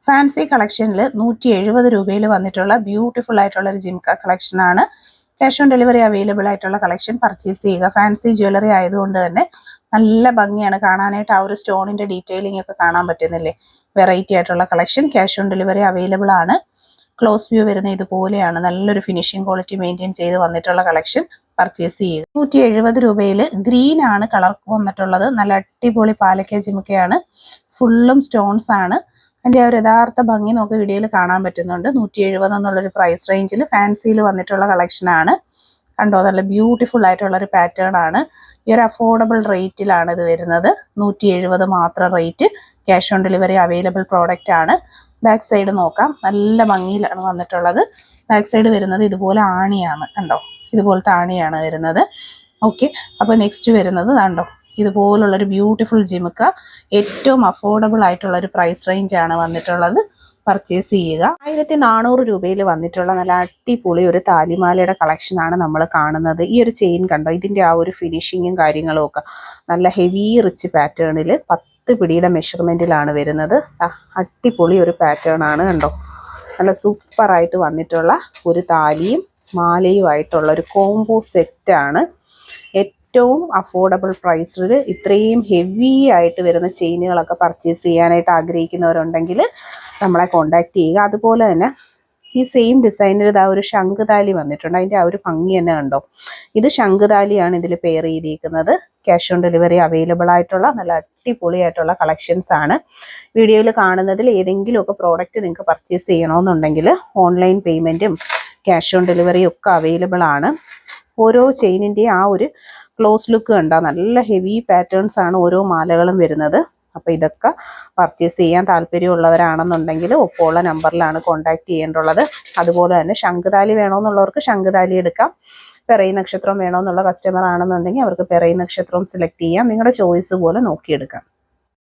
Fancy കളക്ഷനിൽ 170 രൂപയിൽ വന്നിട്ടുള്ള beautiful ആയിട്ടുള്ള ഒരു ജിംക കളക്ഷൻ ആണ്. ക്യാഷ് ഓൺ ഡെലിവറി അവൈലബിൾ ആയിട്ടുള്ള കളക്ഷൻ പർച്ചേസ് ചെയ്യുക. ഫാൻസി ജ്വല്ലറി ആയതുകൊണ്ട് തന്നെ നല്ല ഭംഗിയാണ് കാണാനായിട്ട്. ആ ഒരു സ്റ്റോണിന്റെ ഡീറ്റെയിലിംഗ് ഒക്കെ കാണാൻ പറ്റുന്നില്ലേ? വെറൈറ്റി ആയിട്ടുള്ള collection. Cash on delivery available ആണ്. ക്ലോസ് വ്യൂ വരുന്ന ഇതുപോലെയാണ്. നല്ലൊരു ഫിനിഷിംഗ് ക്വാളിറ്റി മെയിൻറ്റെയിൻ ചെയ്ത് വന്നിട്ടുള്ള കളക്ഷൻ പർച്ചേസ് ചെയ്യുക. 170 രൂപയിൽ ഗ്രീൻ ആണ് കളർ വന്നിട്ടുള്ളത്. നല്ല അടിപൊളി പാലക്ക ജിംക്കയാണ്. ഫുള്ളും സ്റ്റോൺസ് ആണ്. അതിൻ്റെ ആ ഒരു യഥാർത്ഥ ഭംഗി നമുക്ക് വീഡിയോയിൽ കാണാൻ പറ്റുന്നുണ്ട്. 170 എന്നുള്ളൊരു പ്രൈസ് റേഞ്ചിൽ ഫാൻസിയിൽ വന്നിട്ടുള്ള കളക്ഷനാണ്. കണ്ടോ, നല്ല ബ്യൂട്ടിഫുൾ ആയിട്ടുള്ളൊരു പാറ്റേൺ ആണ്. ഈ ഒരു അഫോർഡബിൾ റേറ്റിലാണ് ഇത് വരുന്നത്. 170 മാത്രം rate. Cash on delivery available product ആണ്. ബാക്ക് സൈഡ് നോക്കാം. നല്ല ഭംഗിയിലാണ് വന്നിട്ടുള്ളത്. ബാക്ക് സൈഡ് വരുന്നത് ഇതുപോലെ ആണിയാണ്. കണ്ടോ, ഇതുപോലത്തെ ആണിയാണ് വരുന്നത്. ഓക്കെ, അപ്പോൾ നെക്സ്റ്റ് വരുന്നത് കണ്ടോ, ഇതുപോലുള്ളൊരു ബ്യൂട്ടിഫുൾ ജിംക. ഏറ്റവും അഫോർഡബിൾ ആയിട്ടുള്ളൊരു പ്രൈസ് റേഞ്ചാണ് വന്നിട്ടുള്ളത്. പർച്ചേസ് ചെയ്യുക. 1400 രൂപയിൽ വന്നിട്ടുള്ള നല്ല അടിപൊളി ഒരു താലിമാലയുടെ കളക്ഷനാണ് നമ്മൾ കാണുന്നത്. ഈ ഒരു ചെയിൻ കണ്ടോ, ഇതിൻ്റെ ആ ഒരു ഫിനിഷിങ്ങും കാര്യങ്ങളും ഒക്കെ നല്ല ഹെവി റിച്ച് പാറ്റേണിൽ 10 പിടിയുടെ മെഷർമെൻറ്റിലാണ് വരുന്നത്. അടിപൊളി ഒരു പാറ്റേൺ ആണ്. കണ്ടോ, നല്ല സൂപ്പറായിട്ട് വന്നിട്ടുള്ള ഒരു താലിയും മാലയുമായിട്ടുള്ള ഒരു കോംബോ സെറ്റാണ്. ഏറ്റവും അഫോർഡബിൾ പ്രൈസിൽ ഇത്രയും ഹെവി ആയിട്ട് വരുന്ന ചെയിനുകളൊക്കെ പർച്ചേസ് ചെയ്യാനായിട്ട് ആഗ്രഹിക്കുന്നവരുണ്ടെങ്കിൽ നമ്മളെ കോൺടാക്റ്റ് ചെയ്യുക. അതുപോലെ തന്നെ ഈ സെയിം ഡിസൈനിൽ ഇതാ ഒരു ശംഖുതാലി വന്നിട്ടുണ്ട്. അതിൻ്റെ ആ ഒരു ഭംഗി തന്നെ കണ്ടോ. ഇത് ശംഖുതാലിയാണ് ഇതിൽ പെയർ ചെയ്തിരിക്കുന്നത്. ക്യാഷ് ഓൺ ഡെലിവറി അവൈലബിൾ ആയിട്ടുള്ള നല്ല അടിപൊളിയായിട്ടുള്ള കളക്ഷൻസ് ആണ്. വീഡിയോയിൽ കാണുന്നതിൽ ഏതെങ്കിലുമൊക്കെ പ്രോഡക്റ്റ് നിങ്ങൾക്ക് പർച്ചേസ് ചെയ്യണമെന്നുണ്ടെങ്കിൽ ഓൺലൈൻ പേയ്മെൻറ്റും ക്യാഷ് ഓൺ ഡെലിവറിയും ഒക്കെ അവൈലബിൾ ആണ്. ഓരോ ചെയിനിൻ്റെയും ആ ഒരു ക്ലോസ് ലുക്ക് കണ്ടാൽ നല്ല ഹെവി പാറ്റേൺസ് ആണ് ഓരോ മാലകളും വരുന്നത്. അപ്പോൾ ഇതൊക്കെ പർച്ചേസ് ചെയ്യാൻ താല്പര്യമുള്ളവരാണെന്നുണ്ടെങ്കിൽ ഒപ്പമുള്ള നമ്പറിലാണ് കോൺടാക്ട് ചെയ്യേണ്ടുള്ളത്. അതുപോലെ തന്നെ ശംഖുതാലി വേണമെന്നുള്ളവർക്ക് ശംഖുതാലി എടുക്കാം. പിറൈ നക്ഷത്രം വേണമെന്നുള്ള കസ്റ്റമർ ആണെന്നുണ്ടെങ്കിൽ അവർക്ക് പിറൈ നക്ഷത്രവും സെലക്ട് ചെയ്യാം. നിങ്ങളുടെ ചോയ്സ് പോലെ നോക്കിയെടുക്കാം.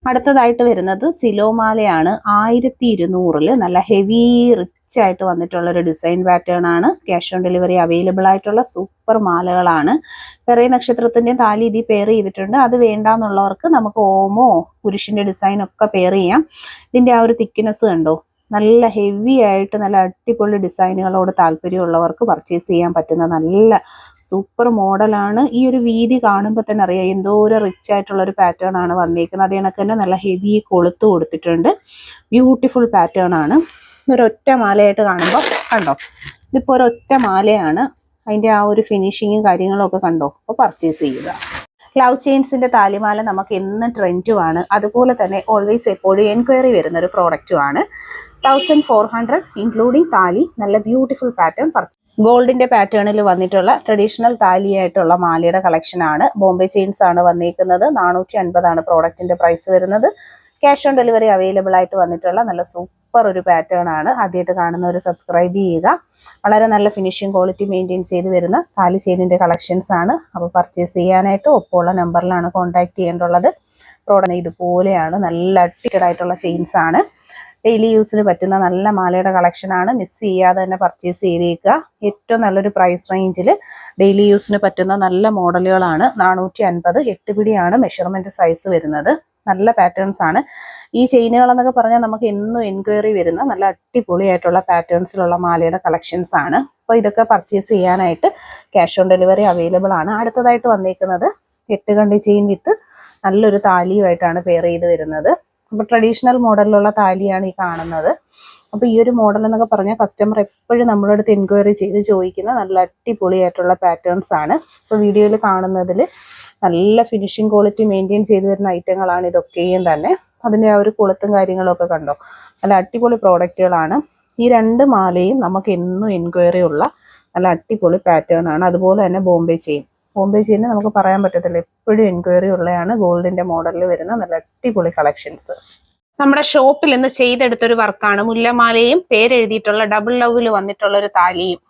അടുത്തതായിട്ട് വരുന്നത് സിലോമാലയാണ്. 1200 നല്ല ഹെവി റിച്ച് ആയിട്ട് വന്നിട്ടുള്ള ഒരു ഡിസൈൻ പാറ്റേൺ ആണ്. ക്യാഷ് ഓൺ ഡെലിവറി അവൈലബിൾ ആയിട്ടുള്ള സൂപ്പർ മാലകളാണ്. പിറൈ നക്ഷത്രത്തിന്റെ താലി ഇതിൽ പെയർ ചെയ്തിട്ടുണ്ട്. അത് വേണ്ടാന്നുള്ളവർക്ക് നമുക്ക് ഓമോ കുരിശിന്റെ ഡിസൈൻ ഒക്കെ പെയർ ചെയ്യാം. ഇതിന്റെ ആ ഒരു തിക്നെസ് കണ്ടോ, നല്ല ഹെവി ആയിട്ട് നല്ല അടിപൊളി ഡിസൈനുകളോട് താല്പര്യമുള്ളവർക്ക് പർച്ചേസ് ചെയ്യാൻ പറ്റുന്ന നല്ല സൂപ്പർ മോഡലാണ്. ഈ ഒരു വീതി കാണുമ്പോൾ തന്നെ അറിയാം എന്തോ ഒരു റിച്ച് ആയിട്ടുള്ള ഒരു പാറ്റേൺ ആണ് വന്നിരിക്കുന്നത്. അത് കണക്ക് തന്നെ നല്ല ഹെവി കൊളുത്ത് കൊടുത്തിട്ടുണ്ട്. ബ്യൂട്ടിഫുൾ പാറ്റേൺ ആണ്. ഒരൊറ്റ മാലയായിട്ട് കാണുമ്പോൾ കണ്ടോ, ഇതിപ്പോൾ ഒരൊറ്റ മാലയാണ്. അതിൻ്റെ ആ ഒരു ഫിനിഷിങ്ങും കാര്യങ്ങളും ഒക്കെ കണ്ടോ. അപ്പോൾ പർച്ചേസ് ചെയ്യുക. ലവ് ചെയിൻസിന്റെ താലിമാല നമുക്ക് എന്നും ട്രെൻഡുമാണ്. അതുപോലെ തന്നെ ഓൾവേസ് എപ്പോഴും എൻക്വയറി വരുന്ന ഒരു പ്രോഡക്റ്റുമാണ്. 1400 ഇൻക്ലൂഡിങ് താലി. നല്ല ബ്യൂട്ടിഫുൾ പാറ്റേൺ. ഗോൾഡിന്റെ പാറ്റേണിൽ വന്നിട്ടുള്ള ട്രഡീഷണൽ താലിയായിട്ടുള്ള മാലയുടെ കളക്ഷനാണ്. ബോംബെ ചെയിൻസ് ആണ് വന്നിരിക്കുന്നത്. 450 പ്രോഡക്റ്റിന്റെ പ്രൈസ് വരുന്നത്. ക്യാഷ് ഓൺ ഡെലിവറി അവൈലബിൾ ആയിട്ട് വന്നിട്ടുള്ള നല്ല സൂപ്പർ ഒരു പാറ്റേൺ ആണ്. ആദ്യമായിട്ട് കാണുന്നവർ സബ്സ്ക്രൈബ് ചെയ്യുക. വളരെ നല്ല ഫിനിഷിംഗ് ക്വാളിറ്റി മെയിൻറ്റെയിൻ ചെയ്ത് വരുന്ന താലി ചെയിനിന്റെ കളക്ഷൻസ് ആണ്. അപ്പോൾ പർച്ചേസ് ചെയ്യാനായിട്ട് ഒപ്പമുള്ള നമ്പറിലാണ് കോൺടാക്ട് ചെയ്യേണ്ടുള്ളത്. പ്രോഡക്റ്റ് ഇതുപോലെയാണ്. നല്ല അടിപൊളിയായിട്ടുള്ള ചെയിൻസ് ആണ്. ഡെയിലി യൂസിന് പറ്റുന്ന നല്ല മാലയുടെ കളക്ഷനാണ്. മിസ് ചെയ്യാതെ തന്നെ പർച്ചേസ് ചെയ്തേക്കുക. ഏറ്റവും നല്ലൊരു പ്രൈസ് റേഞ്ചിൽ ഡെയിലി യൂസിന് പറ്റുന്ന നല്ല മോഡലുകളാണ്. 450 8 പിടിയാണ് മെഷർമെൻറ്റ് സൈസ് വരുന്നത്. നല്ല പാറ്റേൺസ് ആണ്. ഈ ചെയിനുകൾ എന്നൊക്കെ പറഞ്ഞാൽ നമുക്ക് എന്നും എൻക്വയറി വരുന്ന നല്ല അടിപൊളിയായിട്ടുള്ള പാറ്റേൺസിലുള്ള മാലയുടെ കളക്ഷൻസ് ആണ്. അപ്പോൾ ഇതൊക്കെ പർച്ചേസ് ചെയ്യാനായിട്ട് ക്യാഷ് ഓൺ ഡെലിവറി അവൈലബിൾ ആണ്. അടുത്തതായിട്ട് വന്നിരിക്കുന്നത് 8 കണ്ടി ചെയിൻ വിത്ത് നല്ലൊരു താലിയുമായിട്ടാണ് പെയർ ചെയ്ത് വരുന്നത്. അപ്പോൾ ട്രഡീഷണൽ മോഡലിലുള്ള താലിയാണ് ഈ കാണുന്നത്. അപ്പോൾ ഈ ഒരു മോഡൽ എന്നൊക്കെ പറഞ്ഞാൽ കസ്റ്റമർ എപ്പോഴും നമ്മുടെ അടുത്ത് എൻക്വയറി ചെയ്ത് ചോദിക്കുന്ന നല്ല അടിപൊളിയായിട്ടുള്ള പാറ്റേൺസ് ആണ്. ഇപ്പോൾ വീഡിയോയിൽ കാണുന്നതിൽ നല്ല ഫിനിഷിംഗ് ക്വാളിറ്റി മെയിൻറ്റെയിൻ ചെയ്ത് വരുന്ന ഐറ്റങ്ങളാണ് ഇതൊക്കെയും തന്നെ. അതിൻ്റെ ആ ഒരു കൊളുത്തും കാര്യങ്ങളൊക്കെ കണ്ടോ, നല്ല അടിപൊളി പ്രോഡക്റ്റുകളാണ്. ഈ 2 മാലയും നമുക്ക് എന്നും എൻക്വയറി ഉള്ള നല്ല അടിപൊളി പാറ്റേൺ ആണ്. അതുപോലെ തന്നെ ബോംബെ ചെയിൻ നമുക്ക് പറയാൻ പറ്റത്തില്ല, എപ്പോഴും എൻക്വയറി ഉള്ളതാണ്. ഗോൾഡിന്റെ മോഡലിൽ വരുന്ന നല്ല അടിപൊളി കളക്ഷൻസ്. നമ്മുടെ ഷോപ്പിൽ ഇന്ന് ചെയ്തെടുത്തൊരു വർക്കാണ്. മുല്ലമാലയും പേരെഴുതിയിട്ടുള്ള ഡബിൾ ലവിൽ വന്നിട്ടുള്ള ഒരു താലിയും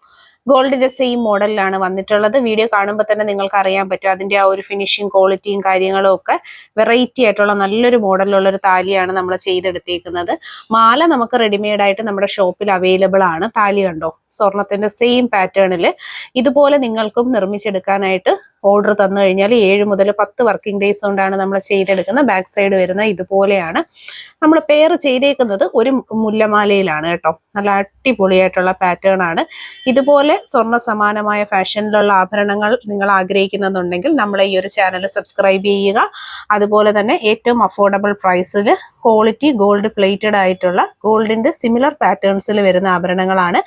ഗോൾഡിന്റെ സെയിം മോഡലിലാണ് വന്നിട്ടുള്ളത്. വീഡിയോ കാണുമ്പോൾ തന്നെ നിങ്ങൾക്ക് അറിയാൻ പറ്റും അതിന്റെ ആ ഒരു ഫിനിഷിംഗ് ക്വാളിറ്റിയും കാര്യങ്ങളും ഒക്കെ വെറൈറ്റി ആയിട്ടുള്ള നല്ലൊരു മോഡലിലുള്ള ഒരു താലിയാണ് നമ്മൾ ചെയ്തെടുത്തേക്കുന്നത്. മാല നമുക്ക് റെഡിമെയ്ഡ് ആയിട്ട് നമ്മുടെ ഷോപ്പിൽ അവൈലബിൾ ആണ്. താലി കണ്ടോ, സ്വർണത്തിന്റെ സെയിം പാറ്റേണിൽ ഇതുപോലെ നിങ്ങൾക്കും നിർമ്മിച്ചെടുക്കാനായിട്ട് ഓർഡർ തന്നു കഴിഞ്ഞാൽ 7 മുതൽ 10 വർക്കിംഗ് ഡേയ്സ് കൊണ്ടാണ് നമ്മൾ ചെയ്തെടുക്കുന്ന. ബാക്ക് സൈഡ് വരുന്നത് ഇതുപോലെയാണ്. നമ്മൾ പെയർ ചെയ്തേക്കുന്നത് ഒരു മുല്ലമാലയിലാണ് കേട്ടോ. നല്ല അടിപൊളിയായിട്ടുള്ള പാറ്റേൺ ആണ്. ഇതുപോലെ സ്വർണ്ണ സമാനമായ ഫാഷനിലുള്ള ആഭരണങ്ങൾ നിങ്ങൾ ആഗ്രഹിക്കുന്നുണ്ടെങ്കിൽ നമ്മളെ ഈ ഒരു ചാനൽ സബ്സ്ക്രൈബ് ചെയ്യുക. അതുപോലെ തന്നെ ഏറ്റവും അഫോർഡബിൾ പ്രൈസിൽ ക്വാളിറ്റി ഗോൾഡ് പ്ലേറ്റഡ് ആയിട്ടുള്ള ഗോൾഡിന്റെ സിമിലർ പാറ്റേൺസിൽ വരുന്ന ആഭരണങ്ങളാണ്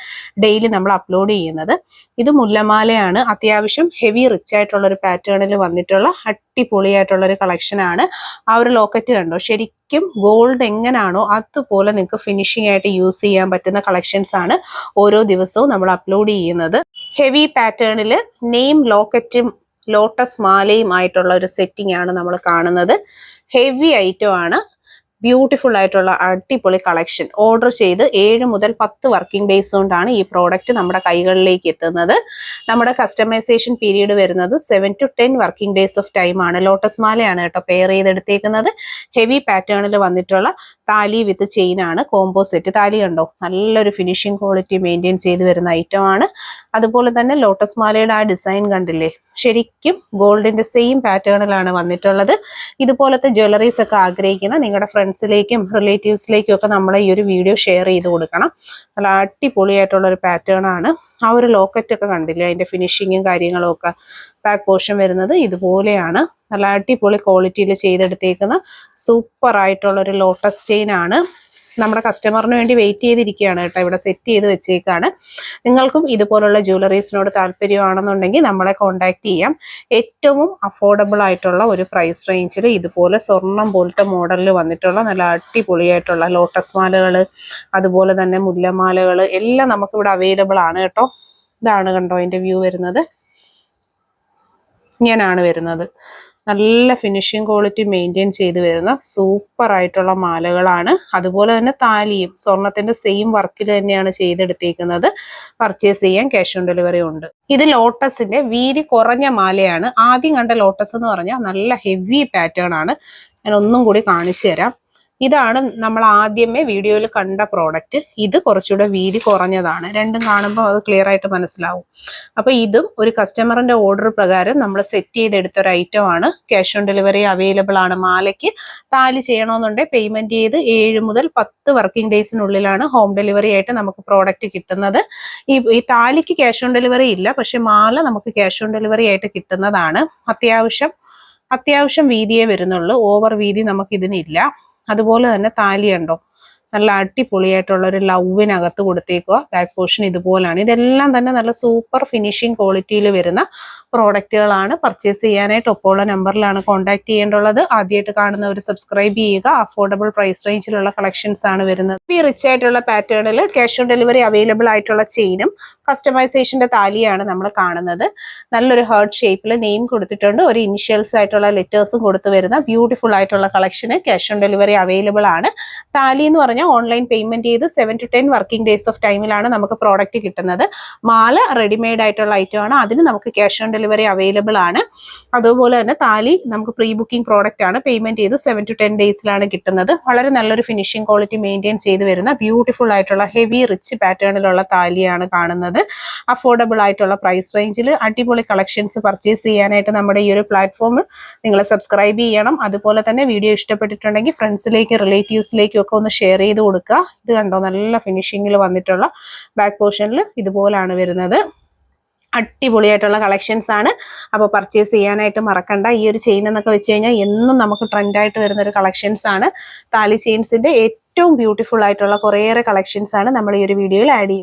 ഡെയിലി നമ്മൾ അപ്ലോഡ് ചെയ്യുന്നത്. ഇത് മുല്ലമാലയാണ്. അത്യാവശ്യം ഹെവി റിച്ച് ആയിട്ടുള്ള ഒരു പാറ്റേണിൽ വന്നിട്ടുള്ള അടിപൊളിയായിട്ടുള്ള ഒരു കളക്ഷൻ ആണ്. ആ ഒരു ലോക്കറ്റ് കണ്ടോ, ശരിക്കും ഗോൾഡ് എങ്ങനെയാണോ അതുപോലെ നിങ്ങൾക്ക് ഫിനിഷിംഗ് ആയിട്ട് യൂസ് ചെയ്യാൻ പറ്റുന്ന കളക്ഷൻസ് ആണ് ഓരോ ദിവസവും നമ്മൾ അപ്ലോഡ് ചെയ്യുന്നത്. ഹെവി പാറ്റേണിൽ നെയിം ലോക്കറ്റും ലോട്ടസ് മാലയും ആയിട്ടുള്ള ഒരു സെറ്റിംഗ് ആണ് നമ്മൾ കാണുന്നത്. ഹെവി ഐറ്റം ആണ്. ബ്യൂട്ടിഫുൾ ആയിട്ടുള്ള അടിപൊളി കളക്ഷൻ. ഓർഡർ ചെയ്ത് 7 മുതൽ 10 വർക്കിംഗ് ഡേയ്സ് കൊണ്ടാണ് ഈ പ്രോഡക്റ്റ് നമ്മുടെ കൈകളിലേക്ക് എത്തുന്നത്. നമ്മുടെ കസ്റ്റമൈസേഷൻ പീരീഡ് വരുന്നത് 7 to 10 working days of time ആണ്. ലോട്ടസ് മാലയാണ് കേട്ടോ പെയർ ചെയ്തെടുത്തേക്കുന്നത്. ഹെവി പാറ്റേണിൽ വന്നിട്ടുള്ള താലി വിത്ത് ചെയിൻ ആണ്. Combo set. താലി കണ്ടോ, നല്ലൊരു ഫിനിഷിംഗ് ക്വാളിറ്റി മെയിൻറ്റെയിൻ ചെയ്ത് വരുന്ന ഐറ്റം ആണ്. അതുപോലെ തന്നെ ലോട്ടസ് മാലയുടെ ആ ഡിസൈൻ കണ്ടില്ലേ, ശരിക്കും ഗോൾഡിന്റെ സെയിം പാറ്റേണിലാണ് വന്നിട്ടുള്ളത്. ഇതുപോലത്തെ ജ്വല്ലറീസ് ഒക്കെ ആഗ്രഹിക്കുന്ന നിങ്ങളുടെ ഫ്രണ്ട്സിലേക്കും റിലേറ്റീവ്സിലേക്കും ഒക്കെ നമ്മൾ ഈ ഒരു വീഡിയോ ഷെയർ ചെയ്ത് കൊടുക്കണം. നല്ല അടിപൊളിയായിട്ടുള്ള ഒരു പാറ്റേൺ ആണ്. ആ ഒരു ലോക്കറ്റ് ഒക്കെ കണ്ടില്ലേ, അതിന്റെ ഫിനിഷിങ്ങും കാര്യങ്ങളും ഒക്കെ. ബാക്ക് പോർഷൻ വരുന്നത് ഇതുപോലെയാണ്. നല്ല അടിപൊളി ക്വാളിറ്റിയിൽ ചെയ്തെടുത്തേക്കുന്ന സൂപ്പർ ആയിട്ടുള്ള ഒരു ലോട്ടസ് ചെയിൻ ആണ്. നമ്മുടെ കസ്റ്റമറിന് വേണ്ടി വെയിറ്റ് ചെയ്തിരിക്കുകയാണ് കേട്ടോ. ഇവിടെ സെറ്റ് ചെയ്ത് വെച്ചേക്കാണ്. നിങ്ങൾക്കും ഇതുപോലുള്ള ജ്വല്ലറീസിനോട് താല്പര്യമാണെന്നുണ്ടെങ്കിൽ നമ്മളെ കോൺടാക്ട് ചെയ്യാം. ഏറ്റവും അഫോർഡബിൾ ആയിട്ടുള്ള ഒരു പ്രൈസ് റേഞ്ചിൽ ഇതുപോലെ സ്വർണം പോലത്തെ മോഡലിൽ വന്നിട്ടുള്ള നല്ല അടിപൊളിയായിട്ടുള്ള ലോട്ടസ് മാലകൾ, അതുപോലെ തന്നെ മുല്ലമാലകൾ എല്ലാം നമുക്കിവിടെ അവൈലബിൾ ആണ് കേട്ടോ. ഇതാണ് കണ്ടോ അതിൻ്റെ വ്യൂ വരുന്നത്. ഇങ്ങനെയാണ് വരുന്നത്. നല്ല ഫിനിഷിംഗ് ക്വാളിറ്റി മെയിൻറ്റെയിൻ ചെയ്ത് വരുന്ന സൂപ്പർ ആയിട്ടുള്ള മാലകളാണ്. അതുപോലെ തന്നെ താലിയും സ്വർണത്തിന്റെ സെയിം വർക്കിൽ തന്നെയാണ് ചെയ്തെടുത്തേക്കുന്നത്. പർച്ചേസ് ചെയ്യാൻ ക്യാഷ് ഓൺ ഡെലിവറി ഉണ്ട്. ഇത് ലോട്ടസിന്റെ വീതി കുറഞ്ഞ മാലയാണ്. ആദ്യം കണ്ട ലോട്ടസ് എന്ന് പറഞ്ഞാൽ നല്ല ഹെവി പാറ്റേൺ ആണ്. ഞാൻ ഒന്നും കൂടി കാണിച്ചു തരാം. ഇതാണ് നമ്മൾ ആദ്യമേ വീഡിയോയിൽ കണ്ട പ്രോഡക്റ്റ്. ഇത് കുറച്ചുകൂടെ വീതി കുറഞ്ഞതാണ്. രണ്ടും കാണുമ്പോൾ അത് ക്ലിയർ ആയിട്ട് മനസ്സിലാവും. അപ്പോൾ ഇതും ഒരു കസ്റ്റമറിന്റെ ഓർഡർ പ്രകാരം നമ്മൾ സെറ്റ് ചെയ്തെടുത്ത ഒരു ഐറ്റം ആണ്. ക്യാഷ് ഓൺ ഡെലിവറി അവൈലബിൾ ആണ്. മാലയ്ക്ക് താലി ചെയ്യണമെന്നുണ്ടെങ്കിൽ പേയ്മെന്റ് ചെയ്ത് 7 മുതൽ 10 വർക്കിംഗ് ഡേയ്സിനുള്ളിലാണ് ഹോം ഡെലിവറി ആയിട്ട് നമുക്ക് പ്രോഡക്റ്റ് കിട്ടുന്നത്. ഈ താലിക്ക് ക്യാഷ് ഓൺ ഡെലിവറി ഇല്ല, പക്ഷെ മാല നമുക്ക് ക്യാഷ് ഓൺ ഡെലിവറി ആയിട്ട് കിട്ടുന്നതാണ്. അത്യാവശ്യം വീതിയേ വരുന്നുള്ളൂ. ഓവർ വീതി നമുക്ക് ഇതിനില്ല. അതുപോലെ തന്നെ താലി ഉണ്ടോ, നല്ല അടിപൊളിയായിട്ടുള്ള ഒരു ലവിനകത്ത് കൊടുത്തേക്കുക. Back portion ഇതുപോലാണ്. ഇതെല്ലാം തന്നെ നല്ല സൂപ്പർ ഫിനിഷിംഗ് ക്വാളിറ്റിയിൽ വരുന്ന പ്രോഡക്റ്റുകളാണ്. പർച്ചേസ് ചെയ്യാനായിട്ട് ഒപ്പമുള്ള നമ്പറിലാണ് കോൺടാക്ട് ചെയ്യേണ്ടുള്ളത്. ആദ്യമായിട്ട് കാണുന്നവർ സബ്സ്ക്രൈബ് ചെയ്യുക. അഫോർഡബിൾ പ്രൈസ് റേഞ്ചിലുള്ള കളക്ഷൻസ് ആണ് വരുന്നത്. ഈ റിച്ച് ആയിട്ടുള്ള പാറ്റേണിൽ ക്യാഷ് ഓൺ ഡെലിവറി അവൈലബിൾ ആയിട്ടുള്ള ചെയിനും കസ്റ്റമൈസേഷന്റെ താലിയാണ് നമ്മൾ കാണുന്നത്. നല്ലൊരു ഹാർട്ട് ഷേപ്പിൽ നെയിം കൊടുത്തിട്ടുണ്ട്. ഒരു ഇനിഷ്യൽസ് ആയിട്ടുള്ള ലെറ്റേഴ്സും കൊടുത്തു വരുന്ന ബ്യൂട്ടിഫുൾ ആയിട്ടുള്ള കളക്ഷന് ക്യാഷ് ഓൺ ഡെലിവറി അവൈലബിൾ ആണ്. താലി എന്ന് പറഞ്ഞാൽ ഓൺലൈൻ പേയ്മെന്റ് ചെയ്ത് 7 to 10 വർക്കിംഗ് ഡേയ്സ് ഓഫ് ടൈമിലാണ് നമുക്ക് പ്രോഡക്റ്റ് കിട്ടുന്നത്. മാല റെഡിമെയ്ഡ് ആയിട്ടുള്ള ഐറ്റം ആണ്. അതിന് നമുക്ക് ക്യാഷ് ഓൺ ഡെലിവറി അവൈലബിൾ ആണ്. അതുപോലെ തന്നെ താലി നമുക്ക് പ്രീ ബുക്കിംഗ് പ്രോഡക്റ്റ് ആണ്. പേയ്മെന്റ് ചെയ്ത് 7 to 10 ഡേയ്സിലാണ് കിട്ടുന്നത്. വളരെ നല്ലൊരു ഫിനിഷിംഗ് ക്വാളിറ്റി മെയിൻറ്റെയിൻ ചെയ്ത് വരുന്ന ബ്യൂട്ടിഫുൾ ആയിട്ടുള്ള ഹെവി റിച്ച് പാറ്റേണിലുള്ള താലിയാണ് കാണുന്നത്. അഫോർഡബിൾ ആയിട്ടുള്ള പ്രൈസ് റേഞ്ചിൽ അടിപൊളി കളക്ഷൻസ് പർച്ചേസ് ചെയ്യാനായിട്ട് നമ്മുടെ ഈ ഒരു പ്ലാറ്റ്ഫോമിൽ നിങ്ങൾ സബ്സ്ക്രൈബ് ചെയ്യണം. അതുപോലെ തന്നെ വീഡിയോ ഇഷ്ടപ്പെട്ടിട്ടുണ്ടെങ്കിൽ ഫ്രണ്ട്സിലേക്കും റിലേറ്റീവ്സിലേക്കും ഒക്കെ ഒന്ന് ഷെയർ ചെയ്ത് കൊടുക്കുക. ഇത് കണ്ടോ, നല്ല ഫിനിഷിങ്ങിൽ വന്നിട്ടുള്ള ബാക്ക് പോർഷനിൽ ഇതുപോലാണ് വരുന്നത്. അടിപൊളിയായിട്ടുള്ള കളക്ഷൻസ് ആണ്. അപ്പോൾ പർച്ചേസ് ചെയ്യാനായിട്ട് മറക്കണ്ട. ഈ ഒരു ചെയിൻ എന്നൊക്കെ വെച്ച് കഴിഞ്ഞാൽ എന്നും നമുക്ക് ട്രെൻഡായിട്ട് വരുന്ന ഒരു കളക്ഷൻസ് ആണ്. താലി ചെയിൻസിന്റെ ഏറ്റവും ബ്യൂട്ടിഫുൾ ആയിട്ടുള്ള കുറേയേറെ കളക്ഷൻസ് ആണ് നമ്മൾ ഈ ഒരു വീഡിയോയിൽ ആഡ് ചെയ്യുന്നത്.